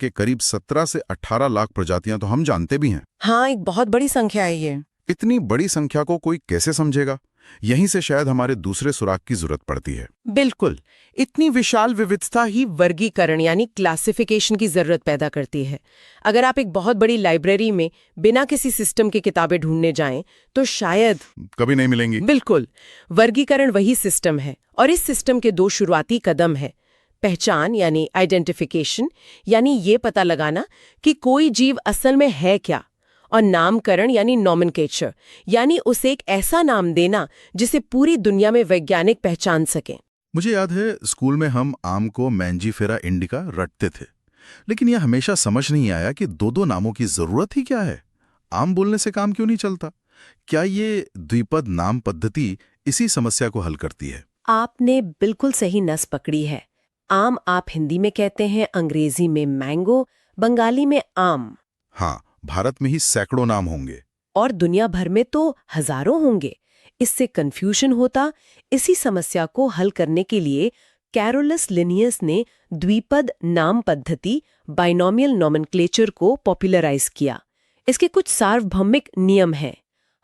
के करीब 17 से 18 लाख प्रजातियां तो हम जानते भी हैं। हाँ, एक बहुत बड़ी संख्या है ये। इतनी बड़ी संख्या को कोई कैसे समझेगा? यहीं से शायद हमारे दूसरे सुराग की जरूरत पड़ती है। बिल्कुल, इतनी विशाल विविधता ही वर्गीकरण यानी क्लासिफिकेशन की जरूरत पैदा करती है। अगर आप एक बहुत बड़ी लाइब्रेरी में बिना किसी सिस्टम की किताबें ढूंढने जाएं, तो शायद कभी नहीं मिलेंगी। बिल्कुल, वर्गीकरण वही सिस्टम है और इस सिस्टम के दो शुरुआती कदम है। पहचान यानी आइडेंटिफिकेशन, यानी ये पता लगाना कि कोई जीव असल में है क्या, और नामकरण यानी नॉमेनक्लेचर, यानी उसे एक ऐसा नाम देना जिसे पूरी दुनिया में वैज्ञानिक पहचान सकें। मुझे याद है स्कूल में हम आम को मैंजीफेरा इंडिका रटते थे, लेकिन यह हमेशा समझ नहीं आया कि दो नामों की जरूरत ही क्या है। आम बोलने से काम क्यों नहीं चलता? क्या ये द्विपद नाम पद्धति इसी समस्या को हल करती है? आपने बिल्कुल सही नस पकड़ी है। आम आप हिंदी में कहते हैं, अंग्रेजी में मैंगो, बंगाली में आम। हाँ, भारत में ही सैकड़ों नाम होंगे और दुनिया भर में तो हजारों होंगे। इससे कंफ्यूजन होता। इसी समस्या को हल करने के लिए कैरोलस लिनियस ने द्विपद नाम पद्धति बाइनोमियल नॉमेनक्लेचर को पॉपुलराइज किया। इसके कुछ सार्वभौमिक नियम हैं।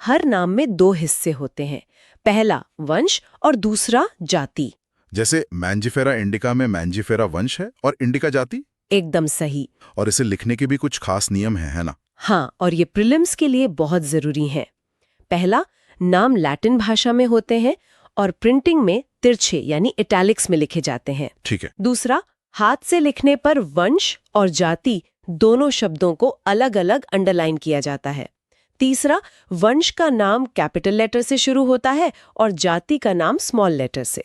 हर नाम में दो हिस्से होते हैं, पहला वंश और दूसरा जाति। जैसे मैंजीफेरा इंडिका में मैंजीफेरा वंश है और इंडिका जाति। एकदम सही। और इसे लिखने के भी कुछ खास नियम है ना? हाँ, और ये प्रीलिम्स के लिए बहुत जरूरी है। पहला, नाम लैटिन भाषा में होते हैं और प्रिंटिंग में तिरछे यानी इटैलिक्स में लिखे जाते हैं। ठीक है। दूसरा, हाथ से लिखने पर वंश और जाति दोनों शब्दों को अलग अलग अंडरलाइन किया जाता है। तीसरा, वंश का नाम कैपिटल लेटर से शुरू होता है और जाति का नाम स्मॉल लेटर से।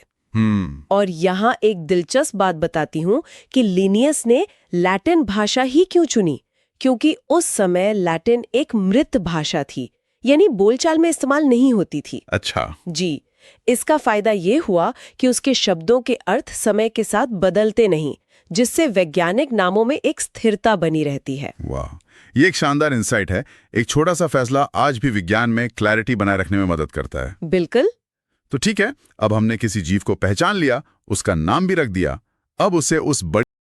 और यहाँ एक दिलचस्प बात बताती हूँ कि लिनियस ने लैटिन भाषा ही क्यों चुनी, क्योंकि उस समय लैटिन एक मृत भाषा थी, यानी बोलचाल में इस्तेमाल नहीं होती थी। अच्छा जी, इसका फायदा ये हुआ कि उसके शब्दों के अर्थ समय के साथ बदलते नहीं, जिससे वैज्ञानिक नामों में एक स्थिरता बनी रहती है। वाह, ये एक शानदार इंसाइट है। एक छोटा सा फैसला आज भी विज्ञान में क्लैरिटी बनाए रखने में मदद करता है। बिल्कुल। तो ठीक है, अब हमने किसी जीव को पहचान लिया, उसका नाम भी रख दिया। अब उसे उस बड़ी